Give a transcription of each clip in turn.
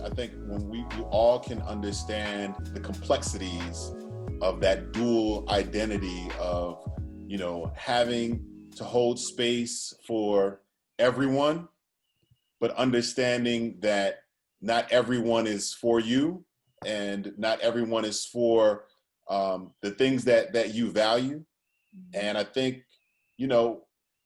I think when we all can understand the complexities of that dual identity of, you know, having to hold space for everyone, but understanding that not everyone is for you and not everyone is for the things that you value. And I think, you know,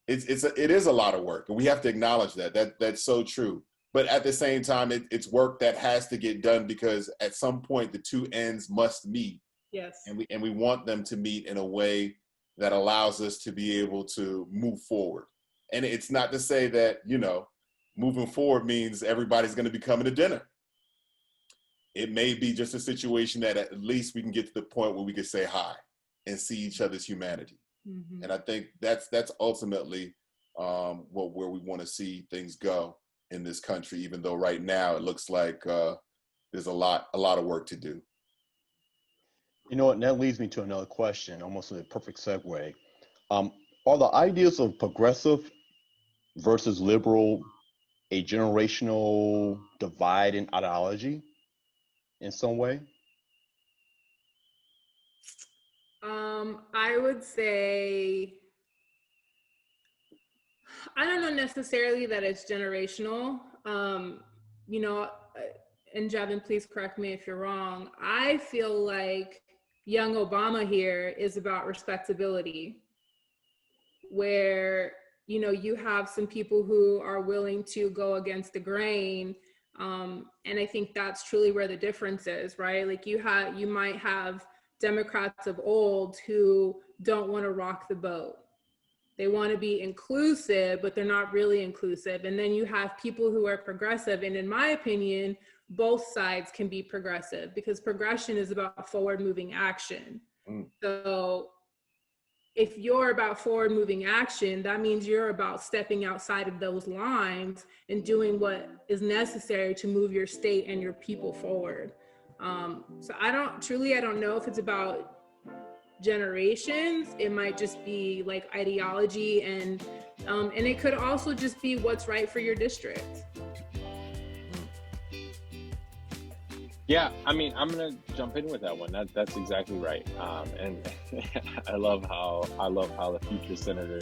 it is a lot of work, and we have to acknowledge that's so true. But at the same time, it's work that has to get done, because at some point the two ends must meet. Yes. And we want them to meet in a way that allows us to be able to move forward. And it's not to say that, you know, moving forward means everybody's going to be coming to dinner. It may be just a situation that at least we can get to the point where we can say hi and see each other's humanity. Mm-hmm. And I think that's ultimately where we want to see things go in this country, even though right now it looks like there's a lot of work to do. You know what, and that leads me to another question, almost a perfect segue. Are the ideas of progressive versus liberal a generational divide in ideology in some way? I would say, I don't know necessarily that it's generational. You know, and Jevin, please correct me if you're wrong. I feel like young Obama here is about respectability, where, you know, you have some people who are willing to go against the grain. And I think that's truly where the difference is, right? Like you might have Democrats of old who don't want to rock the boat. They want to be inclusive, but they're not really inclusive. And then you have people who are progressive. And in my opinion, both sides can be progressive, because progression is about forward moving action. So if you're about forward moving action, that means you're about stepping outside of those lines and doing what is necessary to move your state and your people forward. So I don't know if it's about generations. It might just be like ideology, and it could also just be what's right for your district. Yeah, I mean, I'm gonna jump in with that one. That's exactly right. And I love how the future senator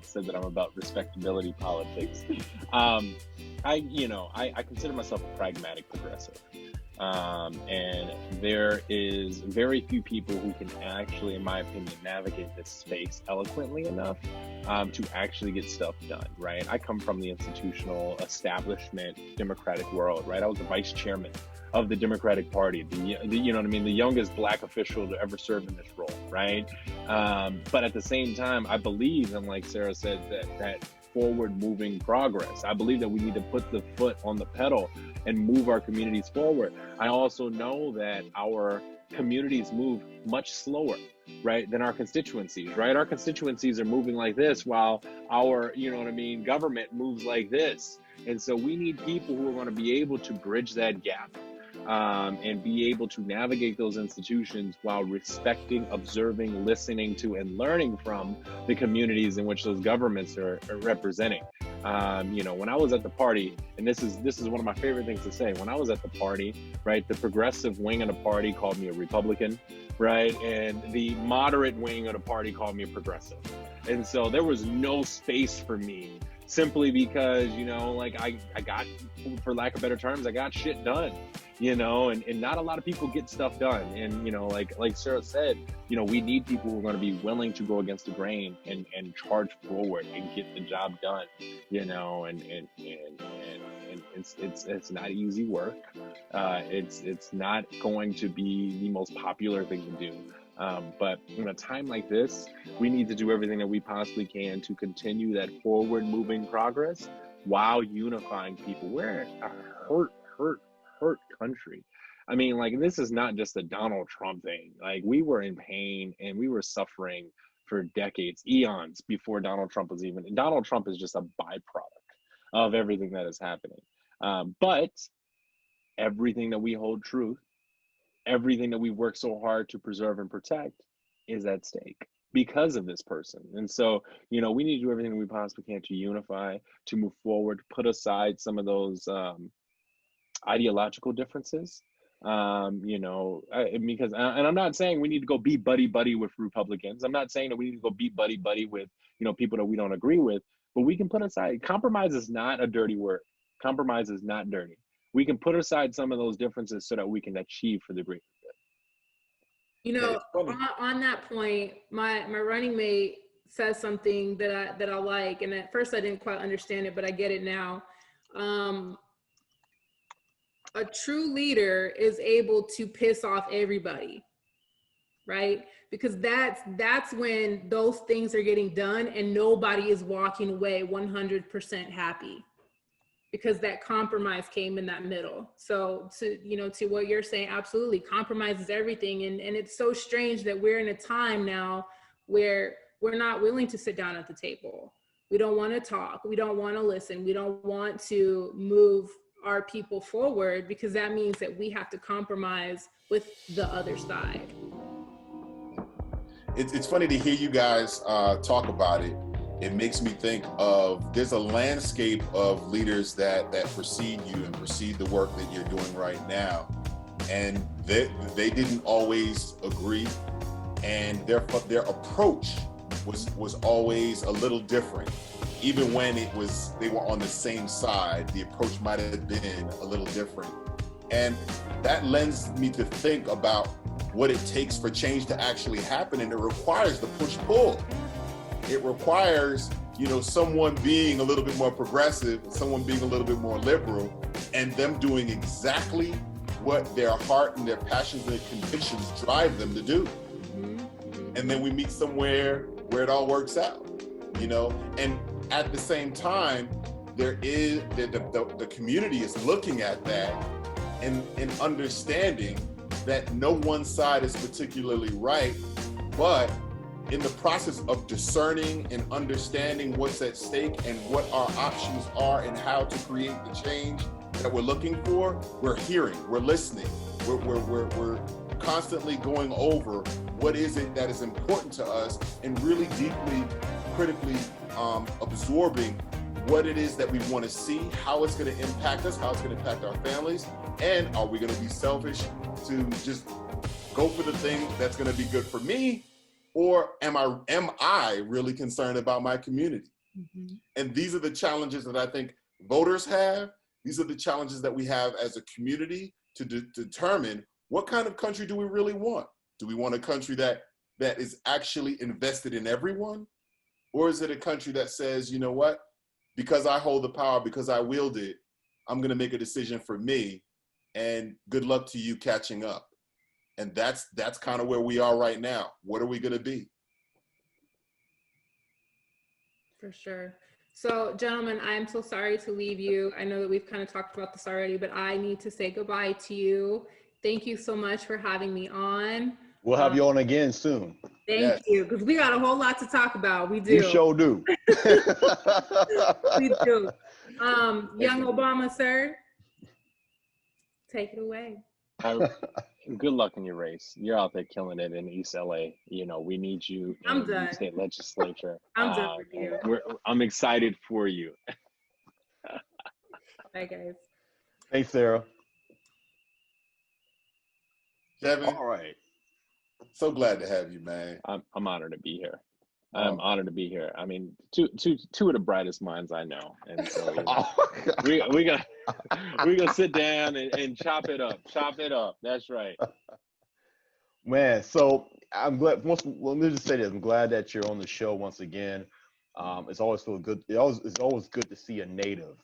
said that I'm about respectability politics. I consider myself a pragmatic progressive. And there is very few people who can actually, in my opinion, navigate this space eloquently enough to actually get stuff done, right? I come from the institutional establishment Democratic world, right? I was the vice chairman of the Democratic Party, you know what I mean, the youngest Black official to ever serve in this role, right? But at the same time, I believe, and like Sarah said, that forward-moving progress. I believe that we need to put the foot on the pedal and move our communities forward. I also know that our communities move much slower, right, than our constituencies, right? Our constituencies are moving like this while our, you know what I mean, government moves like this. And so we need people who are going to be able to bridge that gap. And be able to navigate those institutions while respecting, observing, listening to, and learning from the communities in which those governments are representing. When I was at the party, and this is one of my favorite things to say, when I was at the party, right, the progressive wing of the party called me a Republican, right, and the moderate wing of the party called me a progressive. And so there was no space for me, simply because, I got, for lack of better terms, I got shit done. And not a lot of people get stuff done. And, like Sarah said, we need people who are going to be willing to go against the grain and charge forward and get the job done, and it's not easy work. It's not going to be the most popular thing to do. But in a time like this, we need to do everything that we possibly can to continue that forward moving progress while unifying people. We're a hurt country. I mean, this is not just a Donald Trump thing. We were in pain and we were suffering for decades, eons before Donald Trump was even. Donald Trump is just a byproduct of everything that is happening. But everything that we hold true, everything that we work so hard to preserve and protect is at stake because of this person. And so, we need to do everything we possibly can to unify, to move forward, put aside some of those ideological differences. Because and I'm not saying we need to go be buddy with Republicans. I'm not saying that we need to go be buddy with people that we don't agree with. But we can put aside, compromise is not a dirty word. Compromise is not dirty. We can put aside some of those differences so that we can achieve for the greater good. On that point, my running mate says something that I like, and at first I didn't quite understand it, but I get it now. A true leader is able to piss off everybody, right? Because that's when those things are getting done and nobody is walking away 100% happy, because that compromise came in that middle. So to what you're saying, absolutely, compromise is everything. And it's so strange that we're in a time now where we're not willing to sit down at the table. We don't want to talk. We don't want to listen. We don't want to move our people forward, because that means that we have to compromise with the other side. It's funny to hear you guys talk about it. It makes me think of, there's a landscape of leaders that precede you and precede the work that you're doing right now. And they didn't always agree. And their approach was always a little different. Even when they were on the same side, the approach might have been a little different. And that lends me to think about what it takes for change to actually happen. And it requires the push-pull. It requires, someone being a little bit more progressive, someone being a little bit more liberal, and them doing exactly what their heart and their passions and their convictions drive them to do. And then we meet somewhere where it all works out, and at the same time, there is the community is looking at that and understanding that no one side is particularly right, but in the process of discerning and understanding what's at stake and what our options are and how to create the change that we're looking for, we're hearing, we're listening, we're constantly going over what is it that is important to us, and really deeply, critically absorbing what it is that we want to see, how it's going to impact us, how it's going to impact our families, and are we going to be selfish to just go for the thing that's going to be good for me, or am I really concerned about my community? Mm-hmm. And these are the challenges that I think voters have. These are the challenges that we have as a community to determine what kind of country do we really want? Do we want a country that is actually invested in everyone? Or is it a country that says, you know what, because I hold the power, because I wield it, I'm going to make a decision for me, and good luck to you catching up. And that's kind of where we are right now. What are we going to be? For sure. So, gentlemen, I'm so sorry to leave you. I know that we've kind of talked about this already, but I need to say goodbye to you. Thank you so much for having me on. We'll have you on again soon. Thank you, because we got a whole lot to talk about. We do. You sure do. We do. Young Obama, sir, take it away. Good luck in your race. You're out there killing it in East LA. We need you in the state legislature. I'm done with you. I'm excited for you. Bye, guys. Thanks, Sarah. Jevin, all right. So glad to have you, man. I'm honored to be here. I'm honored to be here. I mean, two of the brightest minds I know, and so we gonna sit down and chop it up. Chop it up. That's right. Man, so I'm glad. Let me just say this: I'm glad that you're on the show once again. It's always good. It's always good to see a native,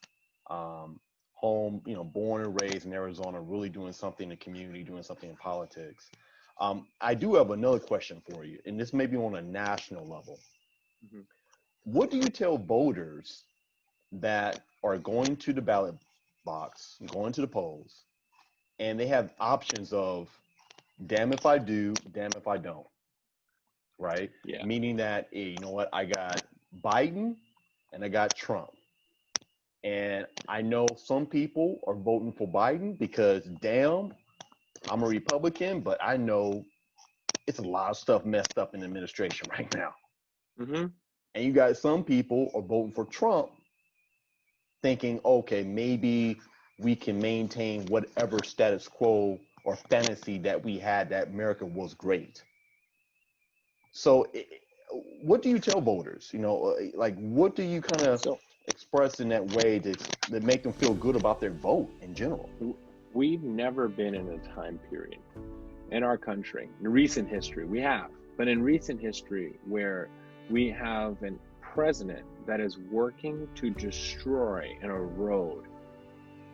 home, born and raised in Arizona, really doing something in the community, doing something in politics. I do have another question for you, and this may be on a national level. Mm-hmm. What do you tell voters that are going to the ballot box, going to the polls, and they have options of, damn if I do, damn if I don't, right? Yeah. Meaning that, hey, you know what, I got Biden and I got Trump. And I know some people are voting for Biden because, damn, I'm a Republican, but I know it's a lot of stuff messed up in the administration right now. Mm-hmm. And you got some people are voting for Trump thinking, okay, maybe we can maintain whatever status quo or fantasy that we had that America was great. So what do you tell voters? You know, like what do you kind of So express in that way that make them feel good about their vote in general? we've never been in a time period in our country, in recent history, we have, but in recent history where we have a president that is working to destroy and erode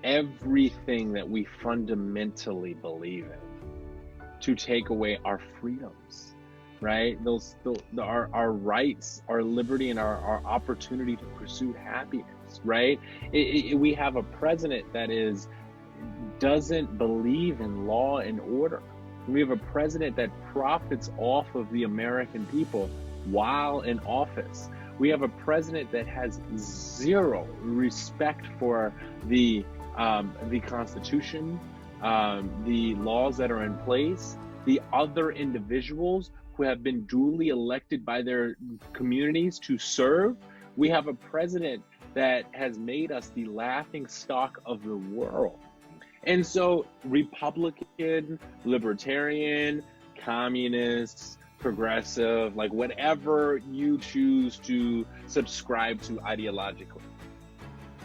everything that we fundamentally believe in, to take away our freedoms, right? Our rights, our liberty, and our opportunity to pursue happiness, right? We have a president that doesn't believe in law and order. We have a president that profits off of the American people while in office. We have a president that has zero respect for the Constitution, the laws that are in place, the other individuals who have been duly elected by their communities to serve. We have a president that has made us the laughing stock of the world. And so Republican, libertarian, communist, progressive, like whatever you choose to subscribe to ideologically,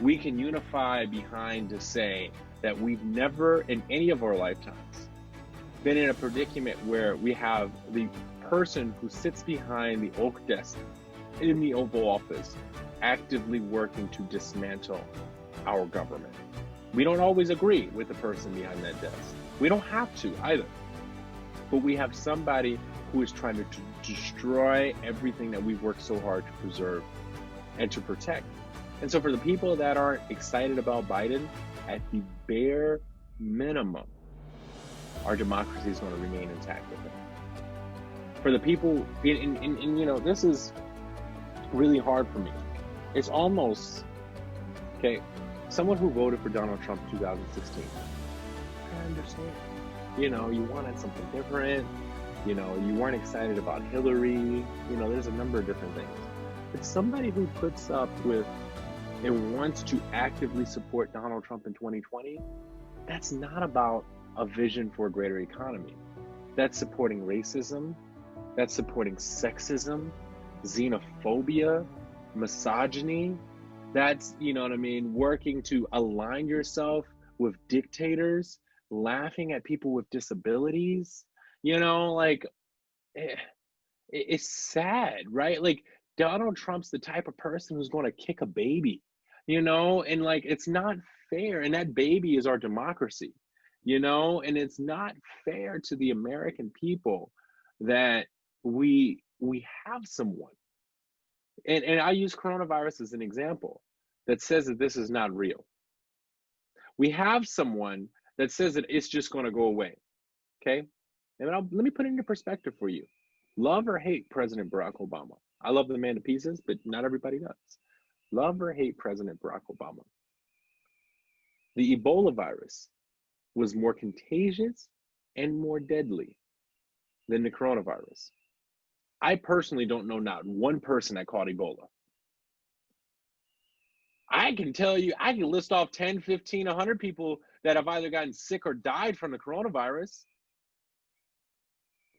we can unify behind to say that we've never in any of our lifetimes been in a predicament where we have the person who sits behind the oak desk in the Oval Office actively working to dismantle our government. We don't always agree with the person behind that desk. We don't have to either. But we have somebody who is trying to destroy everything that we've worked so hard to preserve and to protect. And so for the people that aren't excited about Biden, at the bare minimum, our democracy is going to remain intact with him. For the people, and you know, this is really hard for me. It's almost, okay, someone who voted for Donald Trump in 2016, I understand. You know, you wanted something different. You know, you weren't excited about Hillary. You know, there's a number of different things. But somebody who puts up with and wants to actively support Donald Trump in 2020, that's not about a vision for a greater economy. That's supporting racism. That's supporting sexism, xenophobia, misogyny. That's, you know what I mean, working to align yourself with dictators, laughing at people with disabilities. You know, like, it's sad, right? Like, Donald Trump's the type of person who's going to kick a baby, you know, and like, it's not fair. And that baby is our democracy, you know, and it's not fair to the American people that we have someone. And I use coronavirus as an example that says that this is not real. We have someone that says that it's just going to go away, okay? And let me put it into perspective for you. Love or hate President Barack Obama. I love the man to pieces, but not everybody does. Love or hate President Barack Obama. The Ebola virus was more contagious and more deadly than the coronavirus. I personally don't know not one person that caught Ebola. I can tell you, I can list off 10, 15, 100 people that have either gotten sick or died from the coronavirus.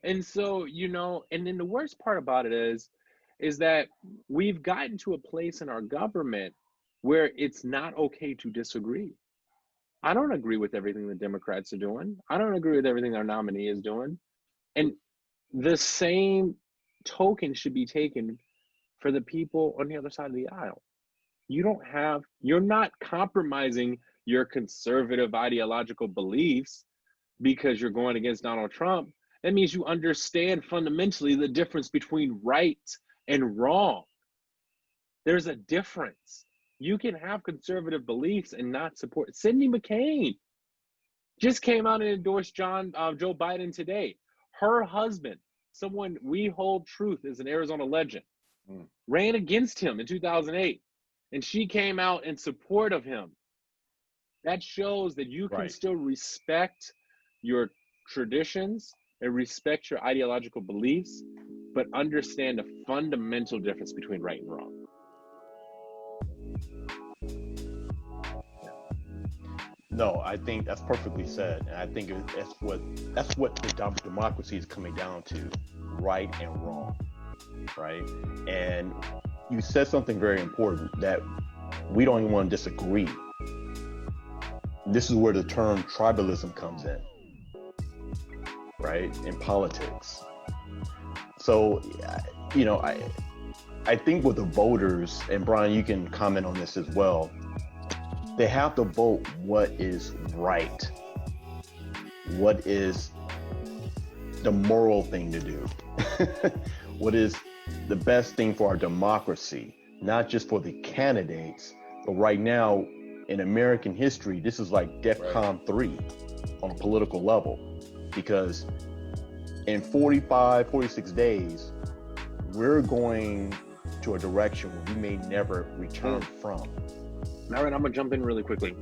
And so, you know, and then the worst part about it is that we've gotten to a place in our government where it's not okay to disagree. I don't agree with everything the Democrats are doing. I don't agree with everything our nominee is doing. And the same token should be taken for the people on the other side of the aisle. You're not compromising your conservative ideological beliefs because you're going against Donald Trump. That means you understand fundamentally the difference between right and wrong. There's a difference. You can have conservative beliefs and not support. Cindy McCain just came out and endorsed Joe Biden today. Her husband, someone we hold truth is an Arizona legend, ran against him in 2008. And she came out in support of him. That shows that you can still respect your traditions and respect your ideological beliefs, but understand the fundamental difference between right and wrong. No, I think that's perfectly said, and I think that's what the democracy is coming down to, right and wrong, right? And you said something very important that we don't even want to disagree. This is where the term tribalism comes in, right? In politics. So, you know, I think with the voters, and Brian, you can comment on this as well. They have to vote what is right, what is the moral thing to do, what is the best thing for our democracy, not just for the candidates, but right now in American history, this is like DEFCON 3 on a political level, because in 46 days, we're going to a direction where we may never return from. All right, I'm gonna jump in really quickly.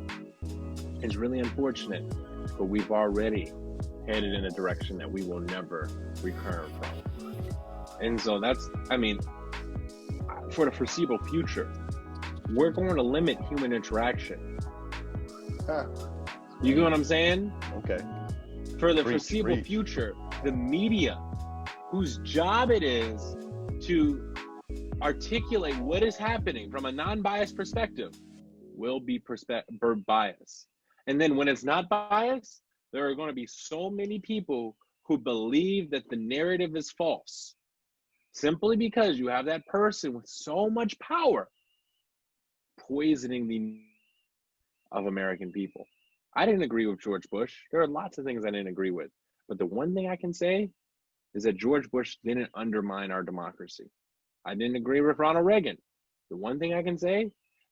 It's really unfortunate, but we've already headed in a direction that we will never return from. And so that's, I mean, for the foreseeable future, we're going to limit human interaction. You get what I'm saying? Okay. For the foreseeable future, the media, whose job it is to articulate what is happening from a non-biased perspective, will be biased. And then when it's not biased, there are going to be so many people who believe that the narrative is false, simply because you have that person with so much power poisoning the of American people. I didn't agree with George Bush. There are lots of things I didn't agree with. But the one thing I can say is that George Bush didn't undermine our democracy. I didn't agree with Ronald Reagan. The one thing I can say,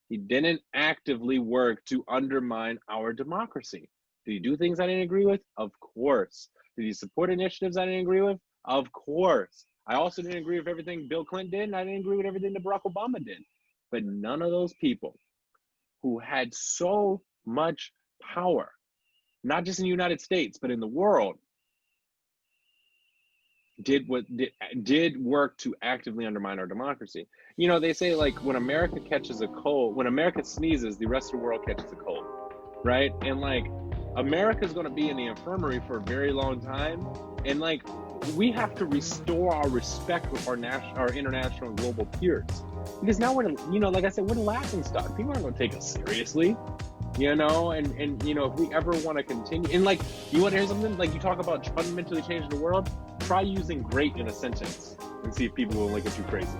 he didn't actively work to undermine our democracy. Did he do things I didn't agree with? Of course. Did he support initiatives I didn't agree with? Of course. I also didn't agree with everything Bill Clinton did, and I didn't agree with everything that Barack Obama did. But none of those people who had so much power, not just in the United States, but in the world, did work to actively undermine our democracy. You know, they say, like, when America catches a cold, when America sneezes, the rest of the world catches a cold, right? And like, America's going to be in the infirmary for a very long time, and like, we have to restore our respect with our international and global peers, because now we're, you know, like I said, we're the laughing stock. People aren't going to take us seriously. You know, and you know, if we ever want to continue, and like, you want to hear something? Like, you talk about fundamentally changing the world, try using great in a sentence and see if people will look at you crazy.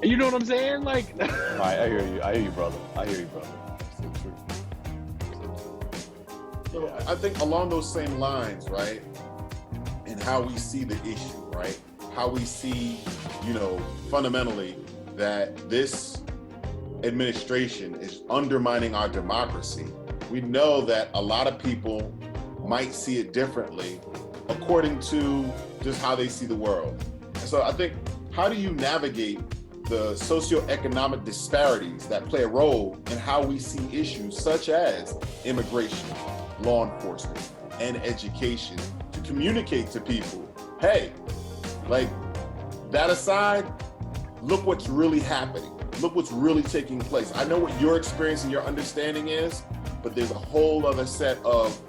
You know what I'm saying? Like, All right, I hear you, brother. So true. So I think along those same lines, right, and how we see the issue, right, how we see, you know, fundamentally that this administration is undermining our democracy. We know that a lot of people might see it differently according to just how they see the world. And so I think, how do you navigate the socioeconomic disparities that play a role in how we see issues such as immigration, law enforcement, and education, to communicate to people, hey, like, that aside, look what's really happening. Look what's really taking place. I know what your experience and your understanding is, but there's a whole other set of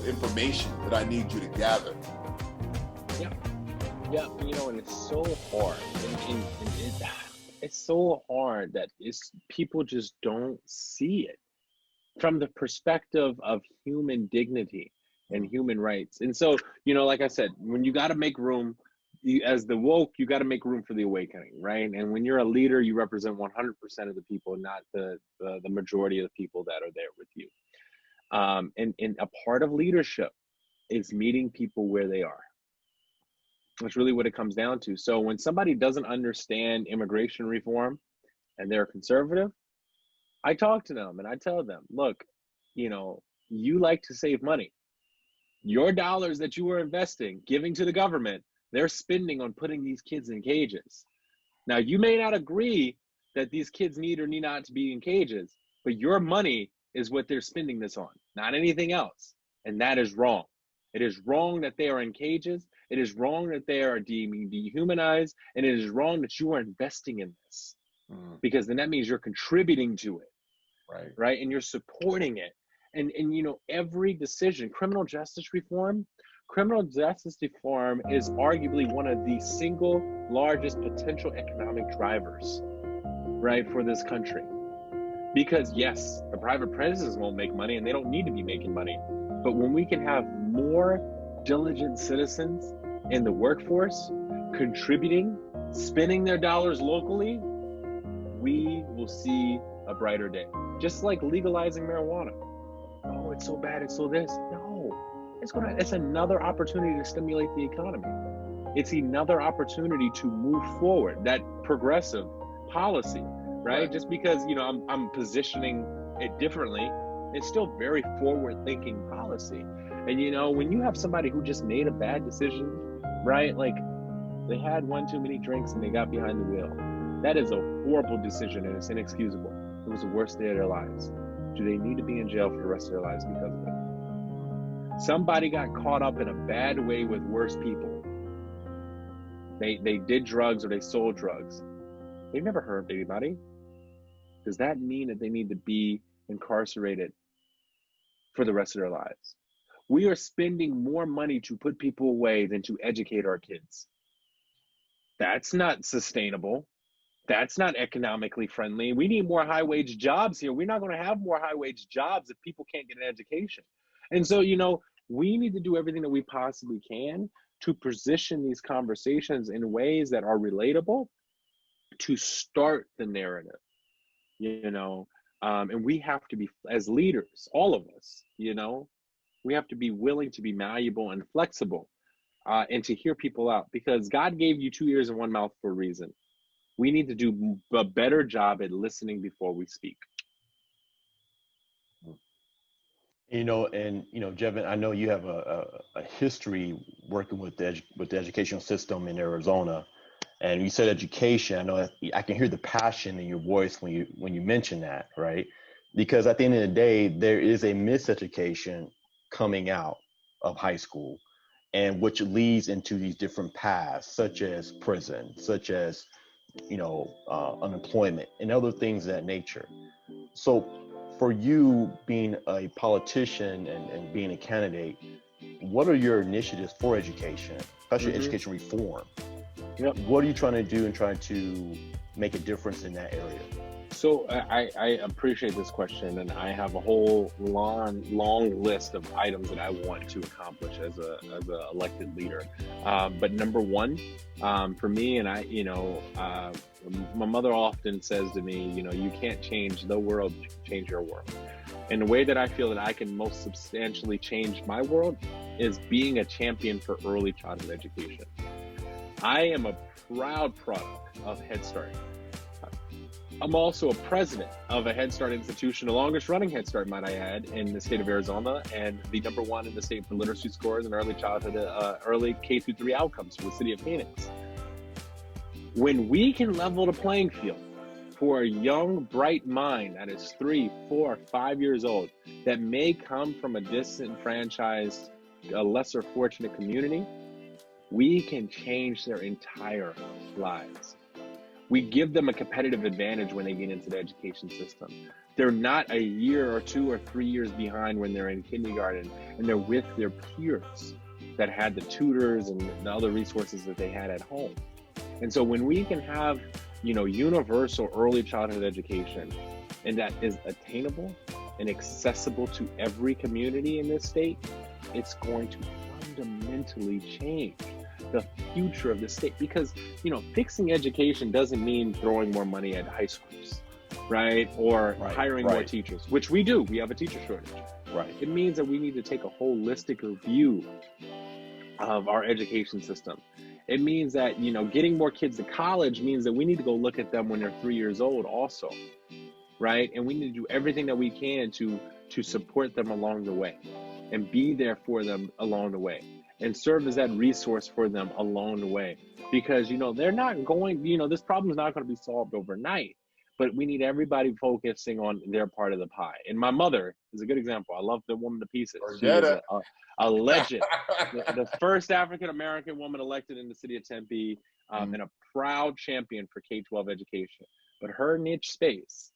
information that I need you to gather. Yeah, you know, and it's so hard, and it's so hard that people just don't see it from the perspective of human dignity and human rights. And so, you know, like I said, when you got to make room, as the woke, you got to make room for the awakening, right? And when you're a leader, you represent 100% of the people, not the majority of the people that are there with you. And a part of leadership is meeting people where they are. That's really what it comes down to. So when somebody doesn't understand immigration reform and they're conservative, I talk to them and I tell them, look, you know, you like to save money. Your dollars that you were investing, giving to the government, they're spending on putting these kids in cages. Now, you may not agree that these kids need or need not to be in cages, but your money is what they're spending this on, not anything else. And that is wrong. It is wrong that they are in cages. It is wrong that they are being dehumanized. And it is wrong that you are investing in this. because then that means you're contributing to it, Right. right? And you're supporting it. And you know, every decision, criminal justice reform is arguably one of the single largest potential economic drivers, right, for this country. Because yes, the private prisons won't make money and they don't need to be making money. But when we can have more diligent citizens in the workforce, contributing, spending their dollars locally, we will see a brighter day. Just like legalizing marijuana. Oh, it's so bad, it's so this. No, it's another opportunity to stimulate the economy. It's another opportunity to move forward, that progressive policy, right? Just because, you know, I'm positioning it differently, it's still very forward-thinking policy. And, you know, when you have somebody who just made a bad decision, right? Like, they had one too many drinks and they got behind the wheel. That is a horrible decision and it's inexcusable. It was the worst day of their lives. Do they need to be in jail for the rest of their lives because of it? Somebody got caught up in a bad way with worse people. They did drugs or they sold drugs. They've never hurt anybody. Does that mean that they need to be incarcerated for the rest of their lives? We are spending more money to put people away than to educate our kids. That's not sustainable. That's not economically friendly. We need more high-wage jobs here. We're not going to have more high-wage jobs if people can't get an education. And so, you know, we need to do everything that we possibly can to position these conversations in ways that are relatable to start the narrative, you know. And we have to be, as leaders, all of us, you know, we have to be willing to be malleable and flexible and to hear people out, because God gave you 2 ears and 1 mouth for a reason. We need to do a better job at listening before we speak. You know, and you know, Jevin, I know you have a history working with the educational system in Arizona, and you said education. I know I can hear the passion in your voice when you mention that, right? Because at the end of the day, there is a miseducation coming out of high school, and which leads into these different paths, such as prison, such as, you know, unemployment and other things of that nature. So for you being a politician and being a candidate, what are your initiatives for education, especially education reform? Yep. What are you trying to do and trying to make a difference in that area? So I appreciate this question, and I have a whole long list of items that I want to accomplish as a elected leader. But number one, for me, and I, you know, my mother often says to me, you know, you can't change the world, you can change your world. And the way that I feel that I can most substantially change my world is being a champion for early childhood education. I am a proud product of Head Start. I'm also a president of a Head Start institution, the longest running Head Start, might I add, in the state of Arizona, and the #1 in the state for literacy scores and early childhood, early K-3 outcomes for the city of Phoenix. When we can level the playing field for a young, bright mind that is 3, 4, 5 years old, that may come from a disenfranchised, a lesser fortunate community, we can change their entire lives. We give them a competitive advantage when they get into the education system. They're not a year or 2 or 3 years behind when they're in kindergarten, and they're with their peers that had the tutors and the other resources that they had at home. And so when we can have, you know, universal early childhood education, and that is attainable and accessible to every community in this state, it's going to fundamentally change the future of the state. Because, you know, fixing education doesn't mean throwing more money at high schools, right? Or hiring more teachers, which we do. We have a teacher shortage. Right. It means that we need to take a holistic review of our education system. It means that, you know, getting more kids to college means that we need to go look at them when they're 3 years old also, right? And we need to do everything that we can to support them along the way and be there for them along the way, and serve as that resource for them along the way. Because, you know, they're not going, you know, this problem is not going to be solved overnight, but we need everybody focusing on their part of the pie. And my mother is a good example. I love the woman to pieces. She is a legend. the first African-American woman elected in the city of Tempe. and a proud champion for K-12 education. But her niche space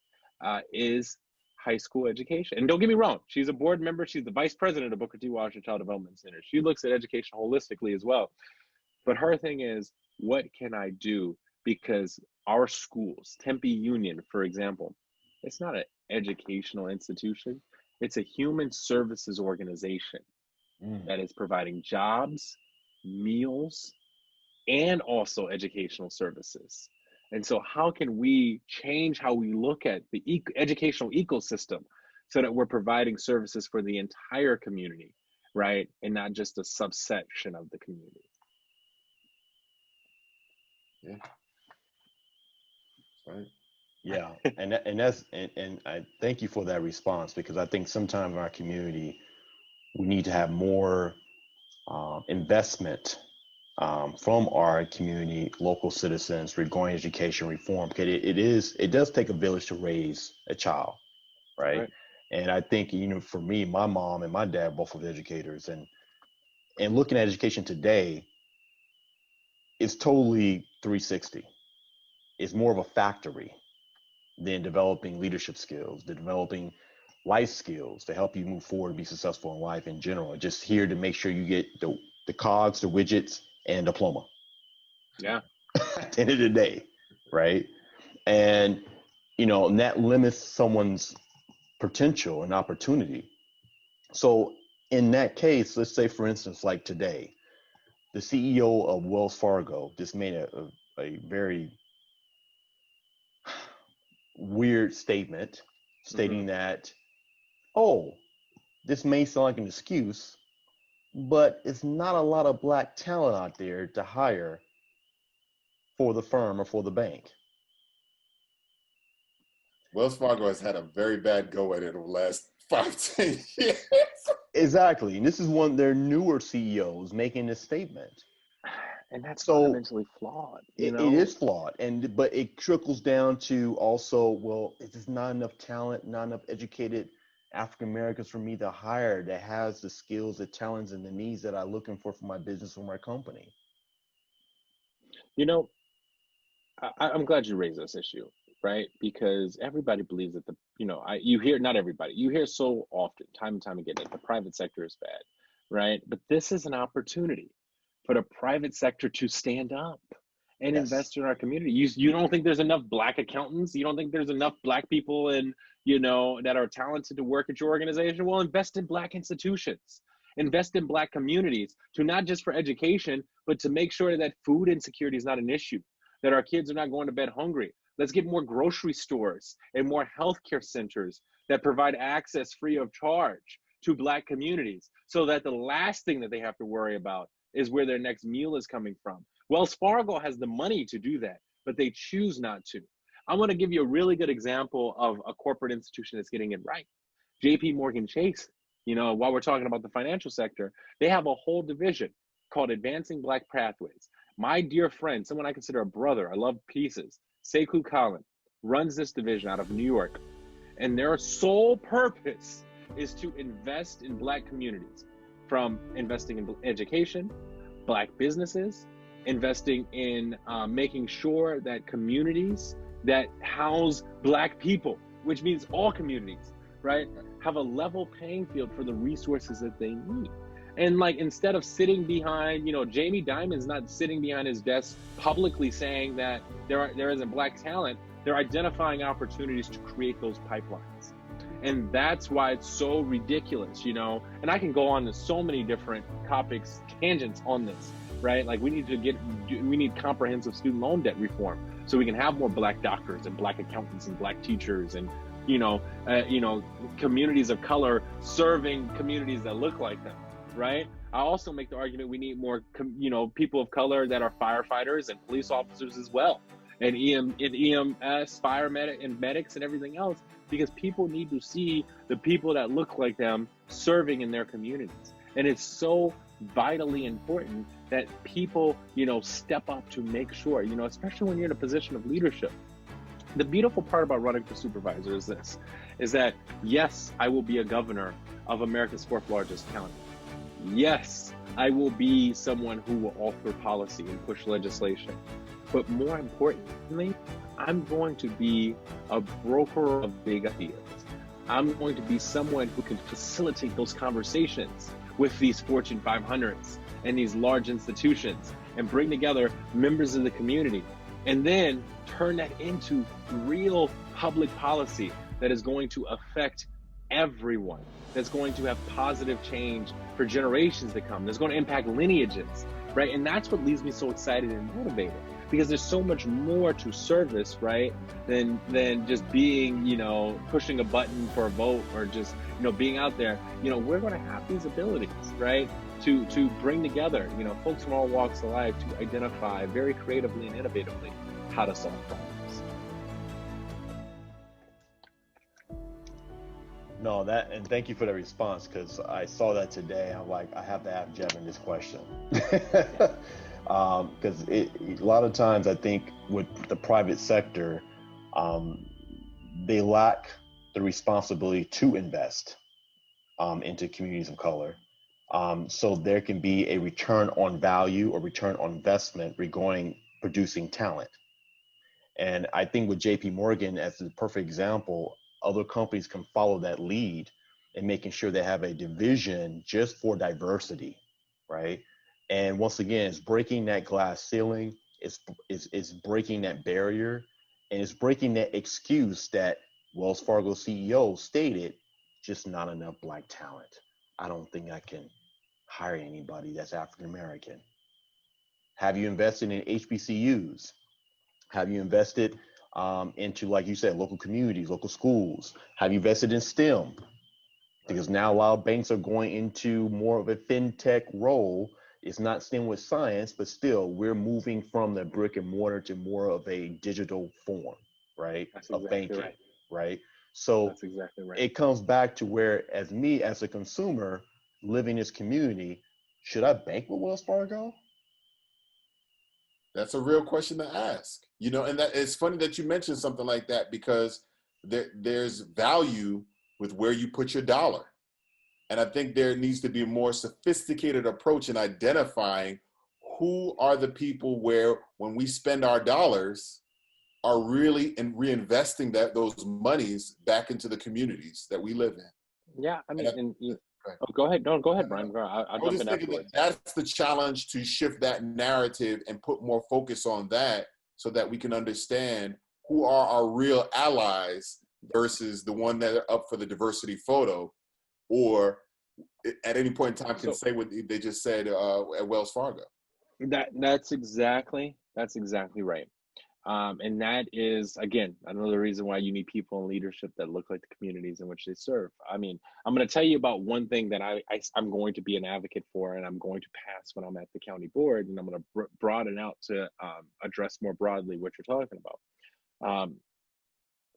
is high school education. And don't get me wrong, she's a board member. She's the vice president of pt2 Washington Child Development Center. She looks at education holistically as well. But her thing is, what can I do? Because our schools, Tempe Union, for example, it's not an educational institution. It's a human services organization that is providing jobs, meals, and also educational services. And so how can we change how we look at the educational ecosystem so that we're providing services for the entire community, right? And not just a subsection of the community. Yeah. Right. Yeah, and I thank you for that response, because I think sometimes in our community we need to have more investment from our community, local citizens regarding education reform, because it does take a village to raise a child, right? And I think, you know, for me, my mom and my dad both were educators, and looking at education today, it's totally 360. It's more of a factory than developing leadership skills, than developing life skills to help you move forward and be successful in life in general. Just here to make sure you get the cogs, the widgets, and diploma. Yeah. At the end of the day, right? And, you know, and that limits someone's potential and opportunity. So in that case, let's say, for instance, like today, the CEO of Wells Fargo just made a very weird statement stating that, oh, this may sound like an excuse, but it's not a lot of Black talent out there to hire for the firm or for the bank. Wells Fargo has had a very bad go at it over the last 5-10 years. Exactly. And this is one of their newer CEOs making this statement. And that's fundamentally flawed. It is flawed, but it trickles down to also, well, it's not enough talent, not enough educated African Americans for me to hire that has the skills, the talents, and the needs that I'm looking for my business or my company. You know, I'm glad you raised this issue, right? Because everybody believes that you hear, not everybody, you hear so often, time and time again, that the private sector is bad, right? But this is an opportunity for the private sector to stand up and invest in our community. You don't think there's enough Black accountants? You don't think there's enough Black people that are talented to work at your organization? Well, invest in Black institutions, invest in Black communities, to not just for education, but to make sure that food insecurity is not an issue, that our kids are not going to bed hungry. Let's get more grocery stores and more healthcare centers that provide access free of charge to Black communities, so that the last thing that they have to worry about is where their next meal is coming from. Wells Fargo has the money to do that, but they choose not to. I want to give you a really good example of a corporate institution that's getting it right. JP Morgan Chase, while we're talking about the financial sector, they have a whole division called Advancing Black Pathways. My dear friend, someone I consider a brother, I love pieces, Sekou Collin, runs this division out of New York. And their sole purpose is to invest in Black communities, from investing in education, Black businesses, investing in making sure that communities that house Black people, which means all communities, right, have a level playing field for the resources that they need. And instead of sitting behind, Jamie Dimon's not sitting behind his desk publicly saying that there isn't Black talent. They're identifying opportunities to create those pipelines. And that's why it's so ridiculous, and I can go on to so many different topics, tangents on this, right? We need comprehensive student loan debt reform so we can have more Black doctors and Black accountants and Black teachers and, communities of color serving communities that look like them, right? I also make the argument we need more, people of color that are firefighters and police officers as well, and EMS, fire and medics and everything else, because people need to see the people that look like them serving in their communities. And it's so vitally important that people, step up to make sure, especially when you're in a position of leadership. The beautiful part about running for supervisor is that, yes, I will be a governor of America's 4th largest county. Yes, I will be someone who will author policy and push legislation. But more importantly, I'm going to be a broker of big ideas. I'm going to be someone who can facilitate those conversations with these Fortune 500s and these large institutions and bring together members of the community and then turn that into real public policy that is going to affect everyone, that's going to have positive change for generations to come, that's going to impact lineages, right? And that's what leaves me so excited and motivated, because there's so much more to service, right, than just being, pushing a button for a vote or just, being out there. We're going to have these abilities, right, to bring together, folks from all walks of life to identify very creatively and innovatively how to solve problems. No, and thank you for the response, because I saw that today. I'm like, I have to ask Jevin this question. Because a lot of times I think with the private sector, they lack the responsibility to invest into communities of color. So there can be a return on value or return on investment regarding producing talent. And I think with JP Morgan as the perfect example, other companies can follow that lead in making sure they have a division just for diversity, right? And once again, it's breaking that glass ceiling, it's breaking that barrier, and it's breaking that excuse that Wells Fargo CEO stated, just not enough Black talent. I don't think I can hire anybody that's African American. Have you invested in HBCUs? Have you invested into, like you said, local communities, local schools? Have you invested in STEM? Because now a lot of banks are going into more of a fintech role. It's not STEM with science, but still we're moving from the brick and mortar to more of a digital form, right? That's of exactly banking, right. right? So That's exactly right. it comes back to where, as me, as a consumer living in this community, should I bank with Wells Fargo? That's a real question to ask. And that it's funny that you mentioned something like that, because there's value with where you put your dollar. And I think there needs to be a more sophisticated approach in identifying who are the people where, when we spend our dollars, are really reinvesting those monies back into the communities that we live in. Yeah, I mean, Go ahead. No, go ahead, Brian. I'll jump in afterwards. That's the challenge, to shift that narrative and put more focus on that, so that we can understand who are our real allies versus the one that are up for the diversity photo, or at any point in time can say what they just said at Wells Fargo. That's exactly right. And that is, again, another reason why you need people in leadership that look like the communities in which they serve. I mean, I'm going to tell you about one thing that I'm going to be an advocate for, and I'm going to pass when I'm at the county board, and I'm going to broaden out to address more broadly what you're talking about.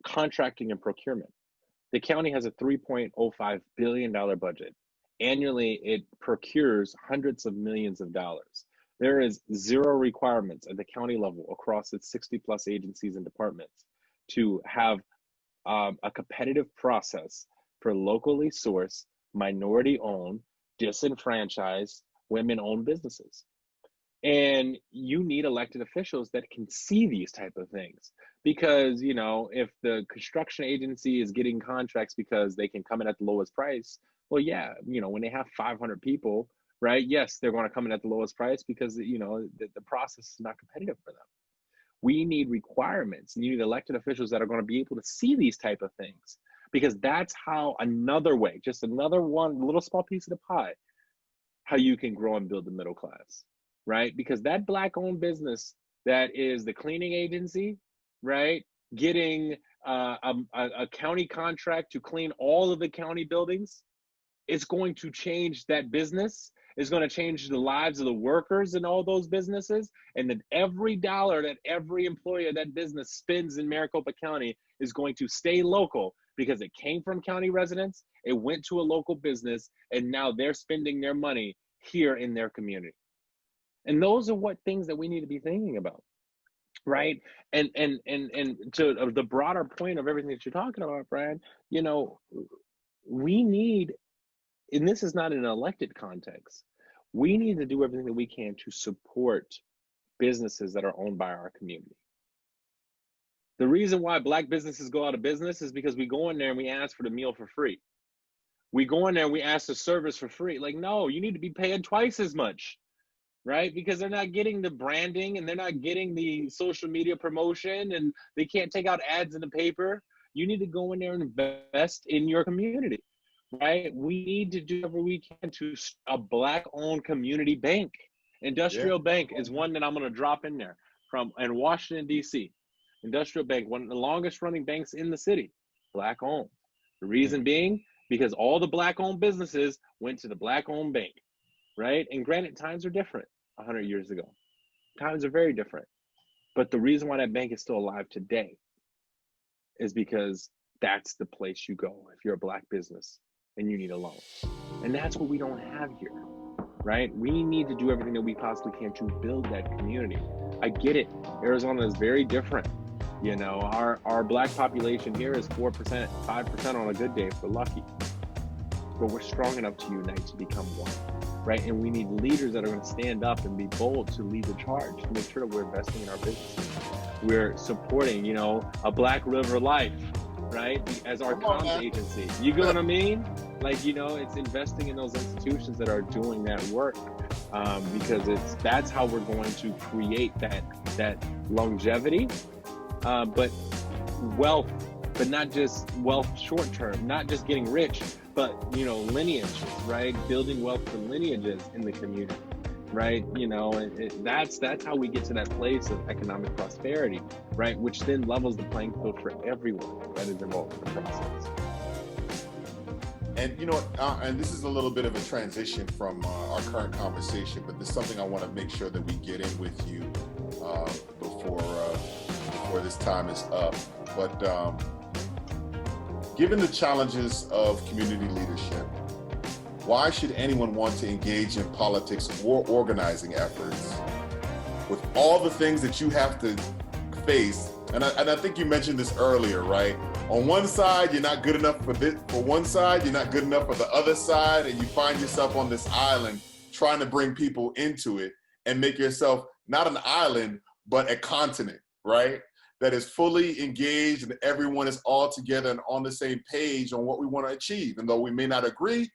Contracting and procurement. The county has a $3.05 billion budget. Annually, it procures hundreds of millions of dollars. There is zero requirements at the county level across its 60 plus agencies and departments to have a competitive process for locally sourced, minority owned, disenfranchised, women owned businesses. And you need elected officials that can see these type of things, because, if the construction agency is getting contracts because they can come in at the lowest price, well, yeah, when they have 500 people, right? Yes, they're going to come in at the lowest price because, the process is not competitive for them. We need requirements, and you need elected officials that are going to be able to see these type of things, because that's how another way, just another one little small piece of the pie, how you can grow and build the middle class, right? Because that Black owned business that is the cleaning agency, right, getting a county contract to clean all of the county buildings, it's going to change that business. It's going to change the lives of the workers in all those businesses. And then every dollar that every employee of that business spends in Maricopa County is going to stay local, because it came from county residents, it went to a local business, and now they're spending their money here in their community. And those are what things that we need to be thinking about, right? And to the broader point of everything that you're talking about, Brian, we need, and this is not an elected context, we need to do everything that we can to support businesses that are owned by our community. The reason why Black businesses go out of business is because we go in there and we ask for the meal for free. We go in there and we ask the service for free. Like, no, you need to be paying twice as much, right? Because they're not getting the branding and they're not getting the social media promotion and they can't take out ads in the paper. You need to go in there and invest in your community, right? We need to do whatever we can to a Black-owned community bank. Industrial Bank is one that I'm going to drop in there in Washington, D.C. Industrial Bank, one of the longest running banks in the city, Black-owned. The reason being, because all the Black-owned businesses went to the Black-owned bank, right? And granted, times are different 100 years ago. Times are very different. But the reason why that bank is still alive today is because that's the place you go if you're a Black business and you need a loan. And that's what we don't have here, right? We need to do everything that we possibly can to build that community. I get it. Arizona is very different. You know, our Black population here is 4%, 5% on a good day if we're lucky. But we're strong enough to unite to become one, right? And we need leaders that are going to stand up and be bold to lead the charge, to make sure that we're investing in our businesses. We're supporting, you know, a Black River Life, right? As our comms agency. You get what I mean? Like, you know, it's investing in those institutions that are doing that work, because that's how we're going to create that longevity, but wealth, but not just wealth short term, not just getting rich, but, you know, lineages, right? Building wealth for lineages in the community, right? You know, that's how we get to that place of economic prosperity, right? Which then levels the playing field for everyone that is involved in the process. And you know, and this is a little bit of a transition from our current conversation, but there's something I want to make sure that we get in with you before this time is up. But given the challenges of community leadership, why should anyone want to engage in politics or organizing efforts with all the things that you have to face? And I think you mentioned this earlier, right? On one side, you're not good enough for one side, you're not good enough for the other side, and you find yourself on this island trying to bring people into it and make yourself not an island, but a continent, right? That is fully engaged and everyone is all together and on the same page on what we want to achieve. And though we may not agree,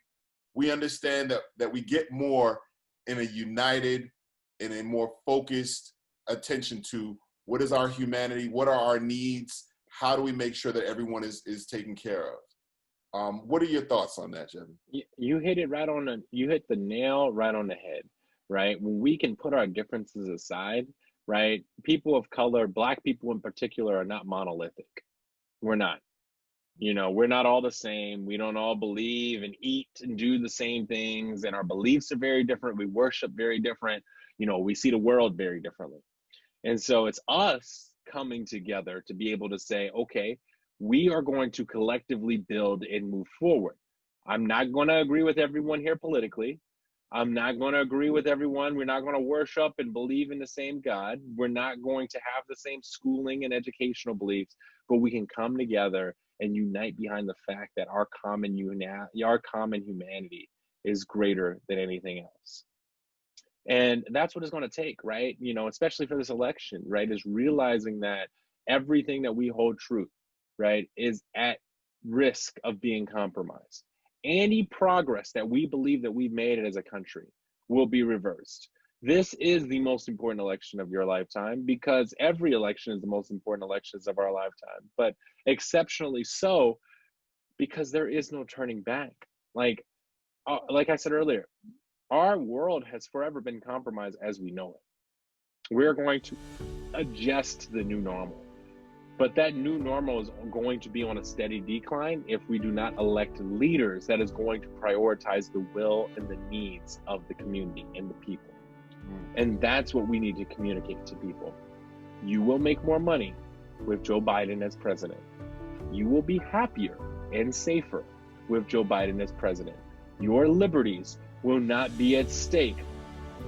we understand that we get more in a united, in a more focused attention to what is our humanity, what are our needs, how do we make sure that everyone is taken care of? What are your thoughts on that, Jevin? You hit it you hit the nail right on the head, right? When we can put our differences aside, right? People of color, Black people in particular, are not monolithic. We're not. You know, we're not all the same. We don't all believe and eat and do the same things, and our beliefs are very different. We worship very different. You know, we see the world very differently. And so it's us coming together to be able to say, okay, we are going to collectively build and move forward. I'm not going to agree with everyone here politically. I'm not going to agree with everyone. We're not going to worship and believe in the same God. We're not going to have the same schooling and educational beliefs, but we can come together and unite behind the fact that our common humanity is greater than anything else. And that's what it's going to take, right? You know, especially for this election, right? Is realizing that everything that we hold true, right, is at risk of being compromised. Any progress that we believe that we've made as a country will be reversed. This is the most important election of your lifetime, because every election is the most important elections of our lifetime, but exceptionally so because there is no turning back. Like I said earlier, our world has forever been compromised as we know it. We're going to adjust to the new normal. But that new normal is going to be on a steady decline if we do not elect leaders that is going to prioritize the will and the needs of the community and the people. And that's what we need to communicate to people. You will make more money with Joe Biden as president. You will be happier and safer with Joe Biden as president. Your liberties will not be at stake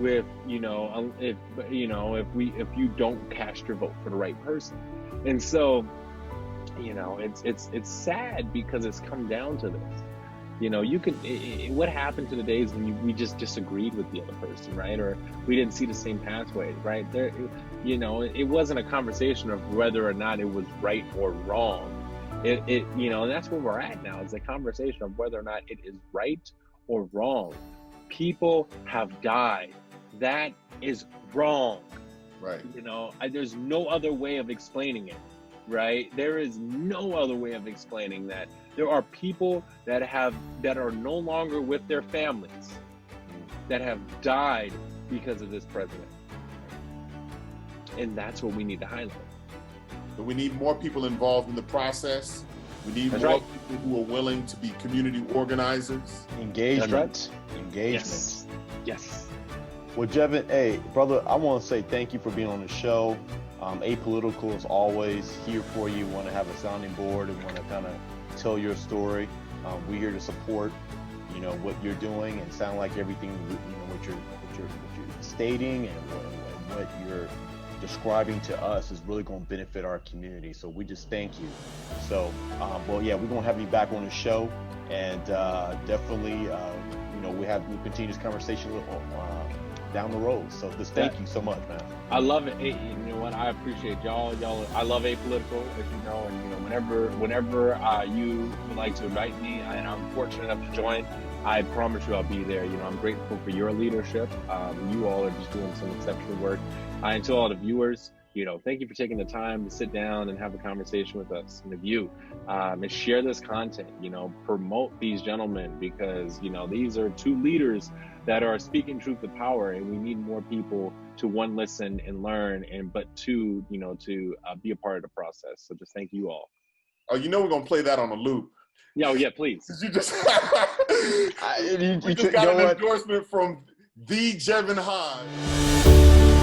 with, if you don't cast your vote for the right person. And so, it's sad because it's come down to this. You know, you can, what happened to the days when we just disagreed with the other person, right? Or we didn't see the same pathway, right? There, you know, it wasn't a conversation of whether or not it was right or wrong. You know, and that's where we're at now. It's a conversation of whether or not it is right or wrong. People have died. That is wrong. Right. You know, there's no other way of explaining it, right? There is no other way of explaining that. There are people that are no longer with their families that have died because of this president. And that's what we need to highlight. But we need more people involved in the process. We need That's more right. people who are willing to be community organizers. Engagement. Yes. Yes. Well, Jevin, hey, brother, I want to say thank you for being on the show. Apolitical is always here for you. Want to have a sounding board and want to kind of tell your story. We're here to support, you know, what you're doing, and sound like everything, you know, what you're stating and what you're describing to us is really going to benefit our community. So we just thank you. So, well, yeah, we're going to have you back on the show, and definitely, you know, we continue this conversation down the road. So just thank you so much, man. I love it. Hey, you know what? I appreciate y'all. I love Apolitical, as you know, and you know, whenever you would like to invite me, and I'm fortunate enough to join, I promise you I'll be there. You know, I'm grateful for your leadership. You all are just doing some exceptional work. And to all the viewers, you know, thank you for taking the time to sit down and have a conversation with us and with you, and share this content. You know, promote these gentlemen, because you know these are two leaders that are speaking truth to power, and we need more people to, one, listen and learn, but two, you know, to be a part of the process. So just thank you all. Oh, you know we're gonna play that on a loop. Yeah, yeah, please. You just we just got an endorsement from the Jevin Hodge.